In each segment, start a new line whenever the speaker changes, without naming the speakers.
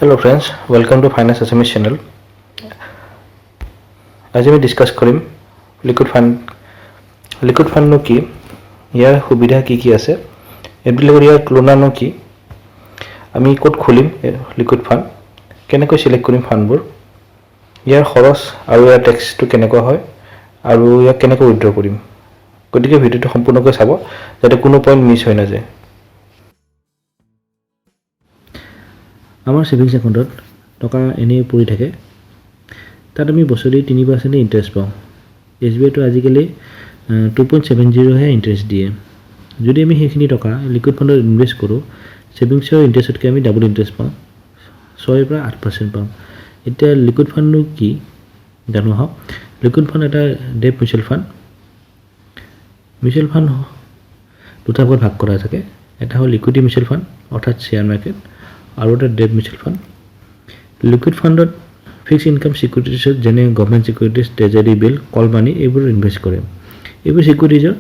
Hello friends, welcome to Finance Assamese channel. আজি আমি discuss কৰিম লিকুইড ফান্ড কি, ইয়াৰ সুবিধা কি কি আছে, এফডি লগত ইয়াৰ তুলনা কি, আমি ক'ত খুলিম লিকুইড ফান্ড, কেনেকৈ সিলেক্ট কৰিম ফান্ডবোৰ, ইয়াৰ খৰচ আৰু ইয়াৰ টেক্সটো কেনেকুৱা হয় আৰু ইয়াক কেনেকৈ উইথড্ৰ কৰিম। গতিকে ভিডিঅ'টো সম্পূৰ্ণকৈ চাব যাতে কোনো পইণ্ট মিছ হৈ নাযায়। আমাৰ সেভিংছ একাউণ্টত টকা এনেই পৰি থাকে, তাত আমি বছৰি 3% ইণ্টাৰেষ্ট পাওঁ। SBIটো আজিকালি 2.70হে ইণ্টাৰেষ্ট দিয়ে। যদি আমি সেইখিনি টকা লিকুইড ফাণ্ডত ইনভেষ্ট কৰোঁ, সেভিংছৰ ইণ্টাৰেষ্টতকৈ আমি ডাবল ইণ্টাৰেষ্ট পাওঁ, 6 পৰা 8% পাওঁ। এতিয়া লিকুইড ফাণ্ডনো কি জানো আহক। লিকুইড ফাণ্ড এটা debt mutual fund. Mutual fund দুটা ভাগত ভাগ কৰা থাকে, এটা হ'ল ইকুইটি মিউচুৱেল ফাণ্ড অৰ্থাৎ শ্বেয়াৰ মাৰ্কেট, আৰু এটা ডেট মিউচুৱেল ফাণ্ড। লিকুইড ফাণ্ডত ফিক্সড ইনকাম ছিকিউৰিটিছত যেনে government securities, treasury bill, call money এইবোৰ ইনভেষ্ট কৰে। এইবোৰ ছিকিউৰিটিজৰ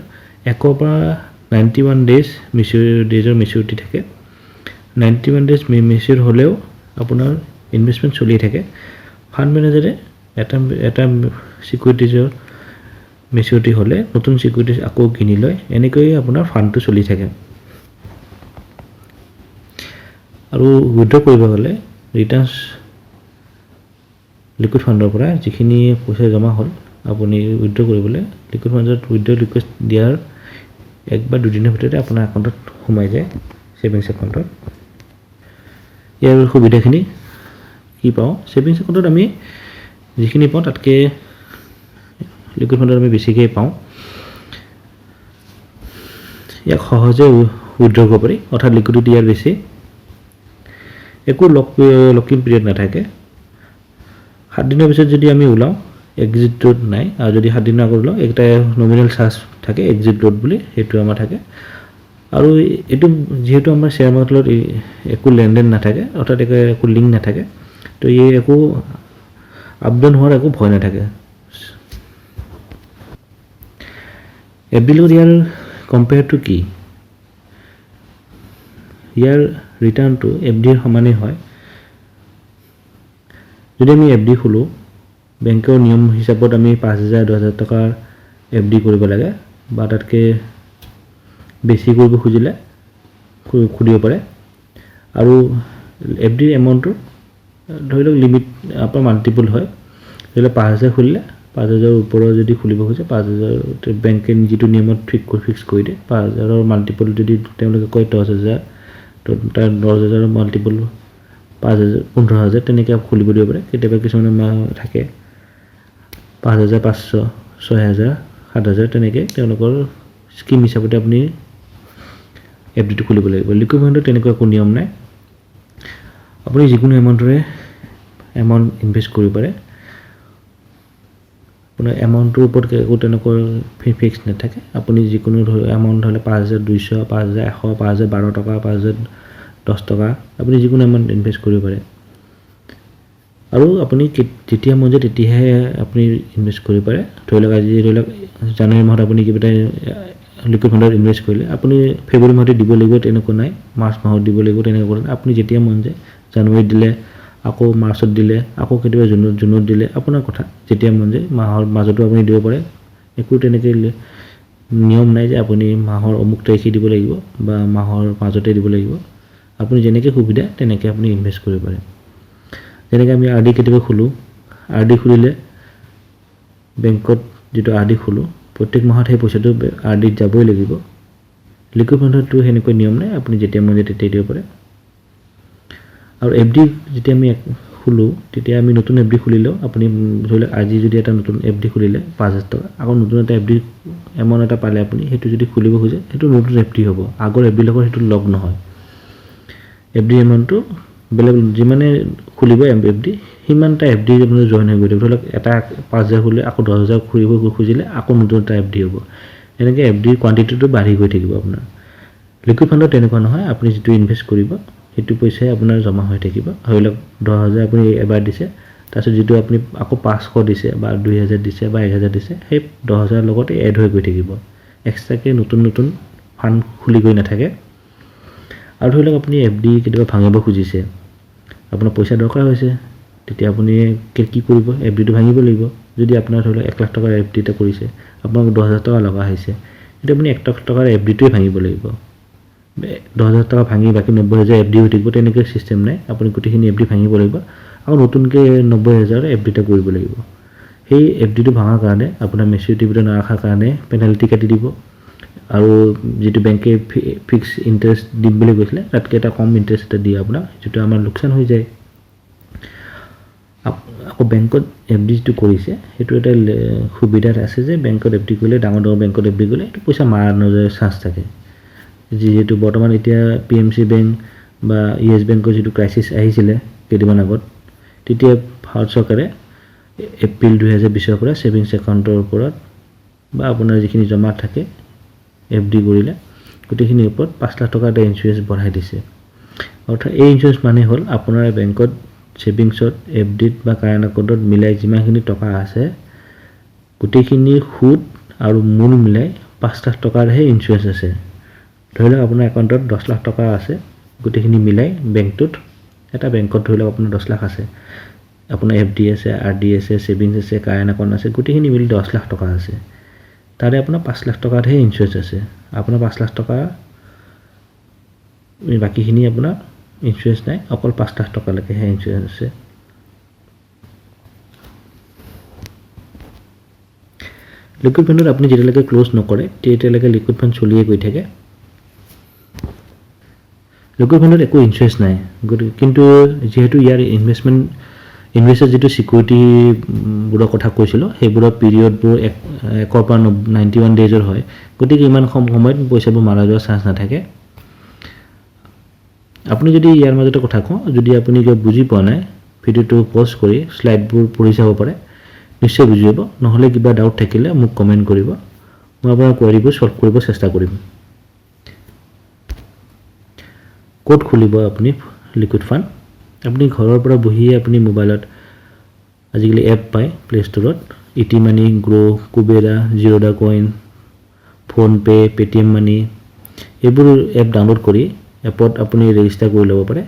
1 পৰা 91 ডেইজ মেচিউৰিটি থাকে। 91 ডেইজ মেচিউৰ হ'লেও আপোনাৰ ইনভেষ্টমেণ্ট চলিয়ে থাকে। ফাণ্ড মেনেজাৰে এটা ছিকিউৰিটিজৰ মেচিউৰিটি হ'লে নতুন ছিকিউৰিটিজ আকৌ কিনি লয়, এনেকৈয়ে আপোনাৰ ফাণ্ডটো চলি থাকে। আৰু উইথড্ৰ কৰিব গ'লে ৰিটাৰ্ণছ লিকুইড ফাণ্ডৰ পৰা যিখিনি পইচা জমা হ'ল আপুনি উইথড্ৰ কৰিবলৈ লিকুইড ফাণ্ডত উইথড্ৰ ৰিকুৱেষ্ট দিয়াৰ 1 বা 2 দিনৰ ভিতৰতে আপোনাৰ একাউণ্টত সোমাই যায় ছেভিংছ একাউণ্টত। ইয়াৰ সুবিধাখিনি কি পাওঁ, ছেভিংছ একাউণ্টত আমি যিখিনি পাওঁ তাতকৈ লিকুইড ফাণ্ডত আমি বেছিকৈ পাওঁ। ইয়াক সহজে উইথড্ৰ কৰিব পাৰি, অৰ্থাৎ লিকুইডিটি ইয়াৰ বেছি। একো লকিং পিৰিয়ড নাথাকে। 7 দিনৰ পিছত যদি আমি ওলাওঁ এক্সিট ডেট নাই, আৰু যদি 7 দিনৰ আগত ওলাওঁ একটা নমিনেল চাৰ্জ থাকে এক্সিট ডেট বুলি, সেইটো আমাৰ থাকে। আৰু এইটো যিহেতু আমাৰ শ্বেয়াৰ মাৰ্কেটত একো লেনদেন নাথাকে, অৰ্থাৎ একো লিংক নাথাকে, তো এই একো আপ ডাউন হোৱাৰ একো ভয় নাথাকে। এফডি লগত ইয়াৰ কম্পেয়াৰটো কি, ইয়াৰ ৰিটাৰ্ণটো এফডিৰ সমানেই হয়। যদি আমি এফডি খোলোঁ, বেংকৰ নিয়ম হিচাপত আমি 5,000-10,000 টকাৰ এফডি কৰিব লাগে, বা তাতকৈ বেছি কৰিব খুজিলে খুলিব পাৰে। আৰু এফডিৰ এমাউণ্টটো ধৰি লওক লিমিট আপোনাৰ মাল্টিপল হয়। ধৰি লওক 5,000 খুলিলে 5,000ৰ ওপৰত যদি খুলিব খোজে 5,000 বেংকে যিটো নিয়মত ফিক্স কৰি দিয়ে, 5,000ৰ মাল্টিপল যদি তেওঁলোকে কয় 10,000, তো তাৰ 10,000ৰ মাল্টিপল 5,000, 15,000 তেনেকৈ খুলিব দিব পাৰে। কেতিয়াবা কিছুমান থাকে 5,500, 6,000, 7,000 তেনেকৈ তেওঁলোকৰ স্কিম হিচাপতে আপুনি এফডিটো খুলিব লাগিব। লিকুইড ফাণ্ডত তেনেকুৱা একো নিয়ম নাই, আপুনি যিকোনো এমাউণ্ট ইনভেষ্ট কৰিব পাৰে। আপোনাৰ এমাউণ্টটোৰ ওপৰত একো তেনেকুৱা ফিক্স নাথাকে। আপুনি যিকোনো এমাউণ্ট হ'লে 5,200, 5,100, 5,012 টকা, 5,010 টকা, আপুনি যিকোনো এমাউণ্ট ইনভেষ্ট কৰিব পাৰে। আৰু আপুনি যেতিয়া মন যায় তেতিয়াহে আপুনি ইনভেষ্ট কৰিব পাৰে। ধৰি লওক আজি জানুৱাৰী মাহত আপুনি কিবা এটা লিকুইড ফাণ্ডত ইনভেষ্ট কৰিলে, আপুনি ফেব্ৰুৱাৰী মাহতে দিব লাগিব তেনেকুৱা নাই, মাৰ্চ মাহত দিব লাগিব তেনেকুৱা নাই। আপুনি যেতিয়া মন যায় জানুৱাৰীত দিলে, আকৌ মাৰ্চত দিলে, আকৌ কেতিয়াবা জুনত দিলে, আপোনাৰ কথা। যেতিয়া মন যায় মাহৰ মাজতো আপুনি দিব পাৰে। একো তেনেকৈ নিয়ম নাই যে আপুনি মাহৰ অমুক তাৰিখে দিব লাগিব বা মাহৰ মাজতে দিব লাগিব। আপুনি যেনেকৈ সুবিধা তেনেকৈ আপুনি ইনভেষ্ট কৰিব পাৰে। যেনেকৈ আমি আৰ ডি কেতিয়াবা খোলোঁ, আৰ ডি খুলিলে বেংকত যিটো আৰ ডি খোলোঁ প্ৰত্যেক মাহত সেই পইচাটো আৰ ডিত যাবই লাগিব। লিকুইড ফাণ্ডতো সেনেকৈ নিয়ম নাই, আপুনি যেতিয়া মন যায় তেতিয়াই দিব পাৰে। আৰু এফডি যেতিয়া আমি খোলোঁ তেতিয়া আমি নতুন এফডি খুলিলেও আপুনি ধৰি লওক আজি যদি এটা নতুন এফডি খুলিলে 5,000 টকা, আকৌ নতুন এটা এফডি এমাউণ্ট এটা পালে আপুনি সেইটো যদি খুলিব খোজে সেইটো নতুন এফডি হ'ব, আগৰ এফডিৰ লগত সেইটো লগ নহয়। এফডি এমাউণ্টটো বেলেগ, যিমানে খুলিব এফডি সিমানটা এফডি আপোনাৰ জইন হৈ গৈ থাকিব। ধৰি লওক এটা 5,000 খুলিলে আকৌ 10,000 খুলিব খুজিলে আকৌ নতুন এটা এফডি হ'ব। এনেকৈ এফডিৰ কোৱাণ্টিটিটো বাঢ়ি গৈ থাকিব আপোনাৰ। লিকুইড ফাণ্ডত তেনেকুৱা নহয়, আপুনি যিটো ইনভেষ্ট কৰিব সেইটো পইচাই আপোনাৰ জমা হৈ থাকিব। ধৰি লওক 10,000 আপুনি এবাৰ দিছে, তাৰপিছত যিটো আপুনি আকৌ 500 দিছে বা 2,000 দিছে বা 1,000 দিছে, সেই 10,000 লগতে এড হৈ গৈ থাকিব। এক্সট্ৰাকৈ নতুন ফাণ্ড খুলি গৈ নাথাকে। আৰু ধৰি লওক আপুনি এফডি কেতিয়াবা ভাঙিব খুজিছে, আপোনাৰ পইচা দৰকাৰ হৈছে তেতিয়া আপুনি কি কৰিব এফডিটো ভাঙিব লাগিব যদি আপোনাৰ ধৰি লওক 1 লাখ টকাৰ এফডি এটা কৰিছে আপোনাক 10,000 টকা লগা হৈছে এতিয়া আপুনি 1 লাখ টকাৰ এফডিটোৱে ভাঙিব লাগিব 10,000 টকা ভাঙি বাকী 90,000 এফডি হৈ থাকিব তেনেকৈ চিষ্টেম নাই আপুনি গোটেইখিনি এফডি ভাঙিব লাগিব আৰু নতুনকৈ 90,000 এফডি এটা কৰিব লাগিব সেই এফডিটো ভাঙাৰ কাৰণে আপোনাৰ মেচিউৰিটি ভিতৰত নাৰাখাৰ কাৰণে পেনাল্টি কাটি দিব আৰু যেটো বেংকে ফিক্স ইন্টাৰেষ্ট দিম বুলি কৈছিলে তাতকৈ এটা কম ইন্টাৰেষ্ট এটা দিয়ে আপোনাক যেটো আমাৰ লোকচান হৈ যায় আকৌ বেংকত এফডি যেটো কৰিছে সেইটো এটা সুবিধা আছে যে বেংকত এফডি কৰিলে ডাঙৰ বেংকত এফডি কৰিলে এইটো পইচা মাৰা নোযোৱাৰ চান্স থাকে যেহেতু বৰ্তমান এতিয়া পিএমচি বেংক বা ইয়েছ বেংকৰ যেটো ক্ৰাইচিছ আহিছিলে কেইদিনমান আগত তেতিয়া ভাৰত চৰকাৰে এপ্ৰিল 2020 পৰা সেভিংস একাউণ্টৰ ওপৰত বা আপোনাৰ যিখিনি জমা থাকে এফডি কৰিলে গোটেইখিনিৰ ওপৰত 5 লাখ টকা এটা ইনস্যুৰেঞ্চ বঢ়াই দিছে অৰ্থাৎ এই ইনস্যুৰেঞ্চ মানে হ'ল আপোনাৰ বেংকত সেভিংছত এফডিত বা কাৰেণ্ট একাউণ্টত মিলাই যিমানখিনি টকা আছে গোটেইখিনি সুদ আৰু মূল মিলাই 5 লাখ টকাৰহে ইনস্যুৰেঞ্চ আছে ধৰি লওক আপোনাৰ একাউণ্টত 10 লাখ টকা আছে গোটেইখিনি মিলাই বেংকটোত এটা বেংকত ধৰি লওক আপোনাৰ 10 লাখ আছে আপোনাৰ এফডি আছে আৰডি আছে সেভিংস আছে কাৰেণ্ট একাউণ্ট আছে গোটেইখিনি মিলি 10 লাখ টকা আছে তাৰে আপোনাৰ 5 লাখ টকাৰহে ইনস্যুৰেঞ্চ আছে আপোনাৰ 5 লাখ টকা বাকিখিনি আপোনাৰ ইনস্যুৰেঞ্চ নাই অকল 5 লাখ টকালৈকেহে ইনস্যুৰেঞ্চ আছে লিকুইড ফাণ্ডত আপুনি যেতিয়ালৈকে ক্লোজ নকৰে তেতিয়ালৈকে লিকুইড ফাণ্ড চলিয়ে গৈ থাকে লিকুইড ফাণ্ডত একো ইনস্যুৰেঞ্চ নাই কিন্তু যেহেতু ইয়াৰ ইনভেষ্টৰ যেটো সিকিউৰিটি বুৰৰ কথা কৈছিল সেইবোৰৰ পিৰিয়ডবোৰ 1 পৰা 91 ডেজৰ হয় গতিকে ইমান সময়ত পইচাবোৰ মাৰা যোৱাৰ চান্স নাথাকে আপুনি যদি ইয়াৰ মাজতে কথা কওঁ যদি আপুনি কিবা বুজি পোৱা নাই ভিডিওটো পজ কৰি স্লাইডবোৰ পঢ়ি চাব পাৰে নিশ্চয় বুজি পাব নহলে কিবা ডাউট থাকিলে মোক কমেন্ট কৰিব মই আপোনাৰ কোৱেৰিবোৰ সলভ কৰিব চেষ্টা কৰিম কোড খুলিব আপুনি লিকুইড ফাণ্ড আপুনি ঘৰৰ পৰা বহি আপুনি মোবাইলত আজিকালি এপ পায় প্লে ষ্টৰত ET Money Groww Kuvera Zerodha Coin PhonePe Paytm Money এইবোৰ এপ ডাউনলোড কৰি এপত আপুনি ৰেজিষ্টাৰ কৰি ল'ব পাৰে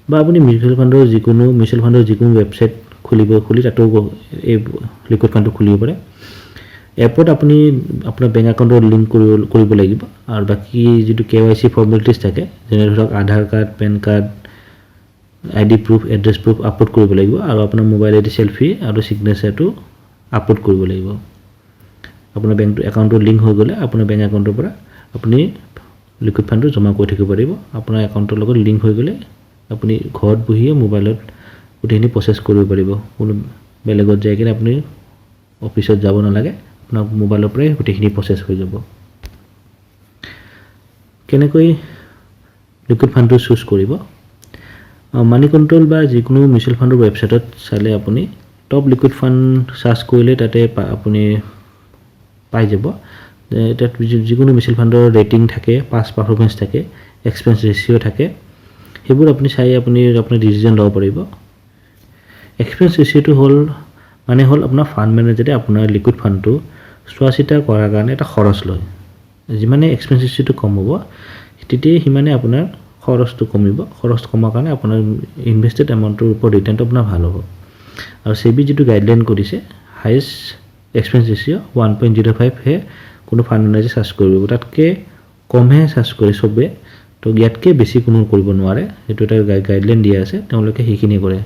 বা আপুনি মিউচুৱেল ফাণ্ডৰ যিকোনো ৱেবছাইট খুলি তাতো এই লিকুইড ফাণ্ডটো খুলিব পাৰে এপত আপুনি আপোনাৰ বেংক একাউণ্টৰ লিংক কৰিব লাগিব আৰু বাকি যেটো কেৱাইসি ফৰ্মালিটিজ থাকে যেনে ধৰক Aadhaar card PAN card ID proof address proof upload কৰিব লাগিব আৰু আপোনাৰ মোবাইল আইডি সেলফি আৰু সিগনেচাৰটো আপলোড কৰিব লাগিব আপোনাৰ বেংক একাউণ্টৰ লিংক হৈ গলে আপোনাৰ বেংক একাউণ্টৰ পৰা আপুনি লিকুইড ফাণ্ডটো জমা কৰি থাকিব পাৰিব আপোনাৰ একাউণ্টৰ লগত লিংক হৈ গলে আপুনি ঘৰত বহিয়ে মোবাইলত গোটেইখিনি প্ৰসেস কৰিব পাৰিব কোনো বেলেগত যাই কিনে আপুনি অফিচত যাব নালাগে আপোনাৰ মোবাইলৰ পৰাই গোটেইখিনি প্ৰসেস হৈ যাব কেনেকৈ লিকুইড ফাণ্ডটো চুজ কৰিব মানি কন্ট্ৰোল বা যিকোনো মিউচুৱেল ফাণ্ডৰ ৱেবছাইটত চালে আপুনি টপ লিকুইড ফাণ্ড সাৰ্চ কৰিলে তাতে আপুনি পাই যাব তাত যিকোনো মিউচুৱেল ফাণ্ডৰ ৰেটিং থাকে পাস পাৰফৰমেন্স থাকে এক্সপেন্স ৰেশিও থাকে সেইবোৰ আপুনি চাই আপুনি আপোনাৰ ডিসিজন ল'ব পাৰিব এক্সপেন্স ৰেশিওটো হ'ল আপোনাৰ ফাণ্ড মেনেজাৰে আপোনাৰ লিকুইড ফাণ্ডটো চোৱাচিতা কৰাৰ কাৰণে এটা খৰচ লয় যিমানে এক্সপেন্স ৰেশিওটো কম হ'ব তেতিয়া সিমানে আপোনাৰ খৰচটো কমিব খৰচ কমাৰ কাৰণে আপোনাৰ ইনভেষ্টেড এমাউণ্টৰ ওপৰত ৰিটাৰ্ণটো আপোনাৰ ভাল হ'ব আৰু সেবি যেটো গাইডলাইন কৰিছে হাইয়েষ্ট এক্সপেন্স ৰেশিও 1.05 হে কোনো ফাণ্ড মেনেজাৰ সাৰ্চ কৰিব তাতকে কমহে সাৰ্চ কৰে সবে তো ইয়াতকে বেছি কোনো কৰিব নোৱাৰে এটো এটা গাইডলাইন দিয়া আছে তেওঁলোকে সেইখিনি কৰে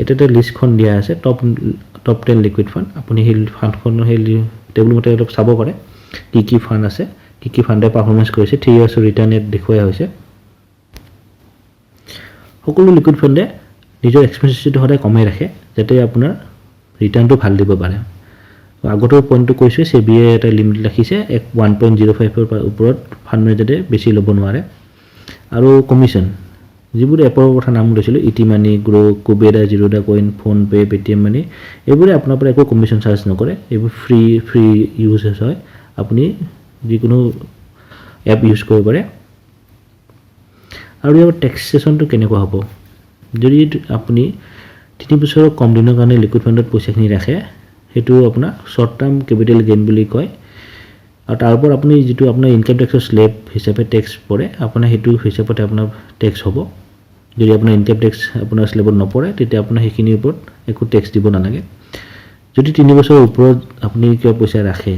এটা লিষ্টখন দিয়া আছে টপ 10 লিকুইড ফাণ্ড আপুনি সেই ফাণ্ডখনৰ সেই টেবুল মতে অলপ চাব পাৰে কি ফাণ্ড আছে কি ফাণ্ডে পাৰফৰমেন্স কৰিছে 3 ইয়াৰ্ছ ৰিটাৰ্ণ ৰেট দেখুৱাই হৈছে সকলো লিকুইড ফাণ্ডে নিজৰ এক্সপেন্স ৰেশিওটো সদায় কমাই ৰাখে যাতে আপোনাৰ ৰিটাৰ্ণটো ভাল দিব পাৰে আগতৰ পইণ্টটো কৈছে সেবিয়ে এটা লিমিট ৰাখিছে 1.05 ৰ ওপৰত ফাণ্ড মেনেজাৰে বেছি ল'ব নোৱাৰে আৰু কমিশন যিবোৰ এপৰ কথা নাম লৈছিল ET Money Groww Kuvera Zerodha Coin PhonePe Paytm Money এইবোৰে আপোনাৰ পৰা একো কমিশন চাৰ্জ নকৰে এইবোৰ ফ্ৰী ইউজেছ হয় আপুনি যিকোনো এপ ইউজ কৰিব পাৰে আৰু ইয়াৰ টেক্সেশনটো কেনেকুৱা হ'ব যদি আপুনি 3 বছৰৰ কম দিনৰ কাৰণে লিকুইড ফাণ্ডত পইচাখিনি ৰাখে হেতু আপোনাৰ শৰ্ট টাৰ্ম ক্যাপিটাল গেইন বুলি কয় আৰু তাৰ ওপৰত আপুনি যেটো আপোনাৰ ইনকাম ট্যাক্সৰ স্ল্যাব হিচাপে ট্যাক্স পৰে আপোনাৰ হেতু হিচাপতে আপোনাৰ ট্যাক্স হ'ব যদি আপোনাৰ ইনকাম টেক্স আপোনাৰ স্লেবত নপৰে তেতিয়া আপোনাৰ সেইখিনিৰ ওপৰত একো টেক্স দিব নালাগে যদি 3 বছৰৰ ওপৰত আপুনি কিবা পইচা ৰাখে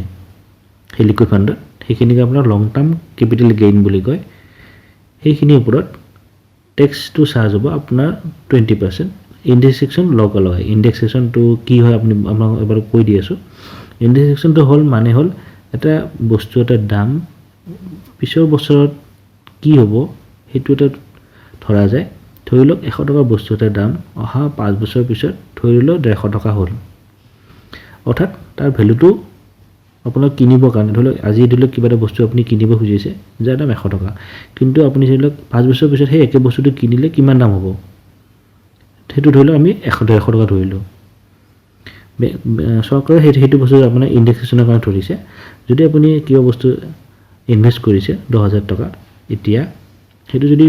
সেই লিকুইড ফাণ্ডত সেইখিনিক আপোনাৰ লং টাৰ্ম কেপিটেল গেইন বুলি কয় সেইখিনিৰ ওপৰত টেক্সটো চাৰ্জ হ'ব আপোনাৰ 20% ইনডেক্সেশ্যন লগাল হয় ইনডেক্সেশ্যনটো কি হয় আপুনি আপোনাক এবাৰ কৈ দি আছোঁ ইনডেক্সেশ্যনটো হ'ল মানে হ'ল এটা বস্তু এটা দাম পিছৰ বছৰত কি হ'ব সেইটো এটা ধৰা যায় ধৰি লওক 100 টকা বস্তু এটাৰ দাম অহা 5 বছৰ পিছত ধৰি লওক 150 টকা হ'ল অৰ্থাৎ তাৰ ভ্যালুটো আপোনাৰ কিনিবৰ কাৰণে ধৰি লওক আজি ধৰি লওক কিবা এটা বস্তু আপুনি কিনিব খুজিছে যাৰ দাম 100 টকা কিন্তু আপুনি ধৰি লওক 5 বছৰ পিছত সেই একে বস্তুটো কিনিলে কিমান দাম হ'ব সেইটো ধৰি লওক আমি 100 টকা ধৰিলো চৰকাৰে সেইটো বস্তু আপোনাৰ ইনডেক্সেশ্যনৰ কাৰণে ধৰিছে যদি আপুনি কিবা বস্তু ইনভেষ্ট কৰিছে 10000 টকা এতিয়া সেইটো যদি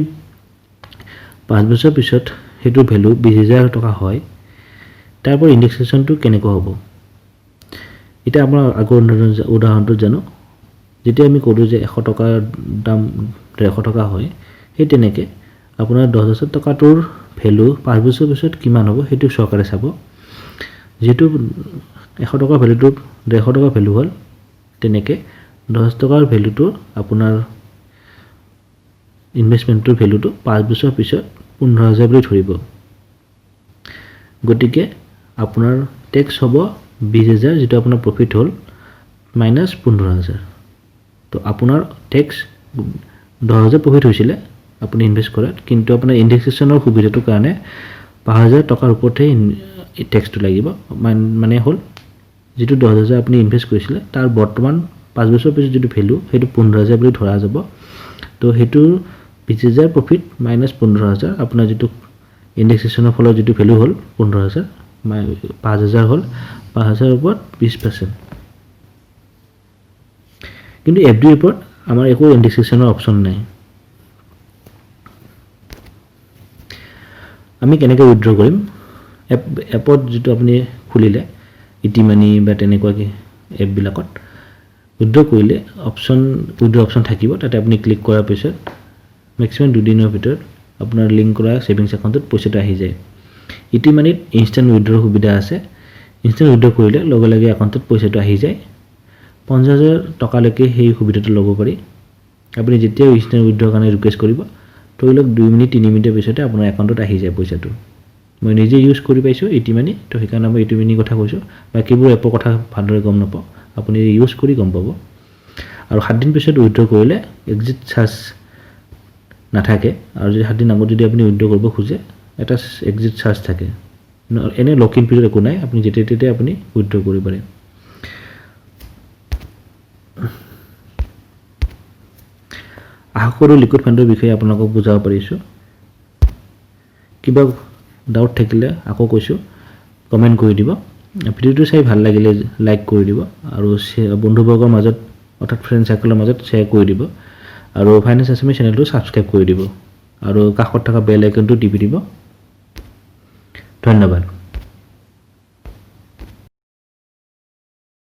5 বছৰ পিছত সেইটো ভ্যালু 20000 টকা হয় তাৰপৰ ইনডেক্সেশ্যনটো কেনেকৈ হ'ব এটা আমাৰ আগৰ উদাহৰণটো জানো যেতিয়া আমি কৰো যে 100 টকাৰ দাম 150 টকা হয় সেই তেনেকে আপোনাৰ 10000 টকাটোৰ ভ্যালু 5 বছৰ পিছত কিমান হ'ব সেইটো চৰকাৰে চাব যেটো 100 টকা ভ্যালুটো 150 টকা ভ্যালু হ'ল তেনেকে 10 টকাৰ ভ্যালুটো আপোনাৰ ইনভেষ্টমেন্টৰ ভ্যালুটো 5 বছৰ পিছত 15000 বুলি ধৰিব গতিকে আপোনাৰ টেক্স হ'ব 20000 যেটো আপোনাৰ প্ৰফিট হ'ল মাইনাস 15000 তো আপোনাৰ টেক্স 10000 প্ৰফিট হৈছিলে আপুনি ইনভেষ্ট কৰাত কিন্তু আপোনাৰ ইনডেক্সেশ্যনৰ সুবিধাটোৰ কাৰণে 5000 টকাৰ ওপৰতে টেক্সটো লাগিব মানে হ'ল যেটো 10000 আপুনি ইনভেষ্ট কৰিছিলে তাৰ বৰ্তমান 5 বছৰ পিছত যেটো ভ্যালু সেইটো 15000 বুলি ধৰা যাব তো সেইটো 20000 প্ৰফিট মাইনাস 15000 আপোনাৰ যেটো ইনডেক্সেশ্যনৰ ফলত যেটো ভ্যালু হ'ল 15000 5000 হ'ল 5000 ওপৰত 20% কিন্তু এফডি ওপৰত আমাৰ একো ইনডেক্সেশ্যনৰ অপচন নাই আমি কেনেকৈ উইথড্ৰ কৰিম এপত যেটো আপুনি খুলিলে ইটি মানি বা তেনেকুৱা কি এপ বিলাকত উইথড্ৰ কৰিলে উইথড্ৰ অপচন থাকিব তাতে আপুনি ক্লিক কৰাৰ পিছত ম্যাক্সিমাম 2 দিনৰ ভিতৰত আপোনাৰ লিংক কৰা সেভিংস একাউণ্টত পইচাটো আহি যায় ইটি মানিত ইনষ্টেন্ট উইথড্ৰ সুবিধা আছে ইনষ্টেন্ট উইথড্ৰ কৰিলে লগে লগে একাউণ্টত পইচাটো আহি যায় 50000 টকালৈকে সেই সুবিধাটো ল'ব পাৰি আপুনি যেতিয়া ইনষ্টেন্ট উইথড্ৰ কাৰণে ৰিকুৱেষ্ট কৰিব ধৰি লওক 2 মিনিট 3 মিনিটৰ পিছতে আপোনাৰ একাউণ্টত আহি যায় পইচাটো মই নিজে ইউজ কৰি পাইছো ইটি মানি তো সেইকাৰণে মই ইটি মানি কথা কৈছো বাকিবোৰ এপৰ কথা ভালদৰে গম নাপাও আপুনি ইউজ কৰি গম পাব আৰু 7 দিন পিছত উইথড্ৰ কৰিলে এক্সিট চাৰ্জ নাথাকে আৰু যদি 7 দিন আগত যদি আপুনি উইথড্ৰ কৰিব খুজে এটা এক্সিট চাৰ্জ থাকে এনে লক ইন পিৰিয়ড একো নাই আপুনি যেতে আপুনি উইথড্ৰ কৰিব পাৰে আশা কৰো লিকুইড ফাণ্ডৰ বিষয়ে আপোনালোকক বুজাব পাৰিছো কিবা ডাউট থাকিলে আকৌ কৈছো কমেন্ট কৰি দিব ভিডিওটো চাই ভাল লাগিলে লাইক কৰি দিব আৰু বন্ধুবৰ্গৰ মাজত অৰ্থাৎ ফ্ৰেন্ড সাৰ্কেলৰ মাজত শেয়াৰ কৰি দিব আৰু ফাইনেন্স আছামি চেনেলটো সাবস্ক্ৰাইব কৰি দিব আৰু কাষত থকা বেল আইকনটো টিপি দিব ধন্যবাদ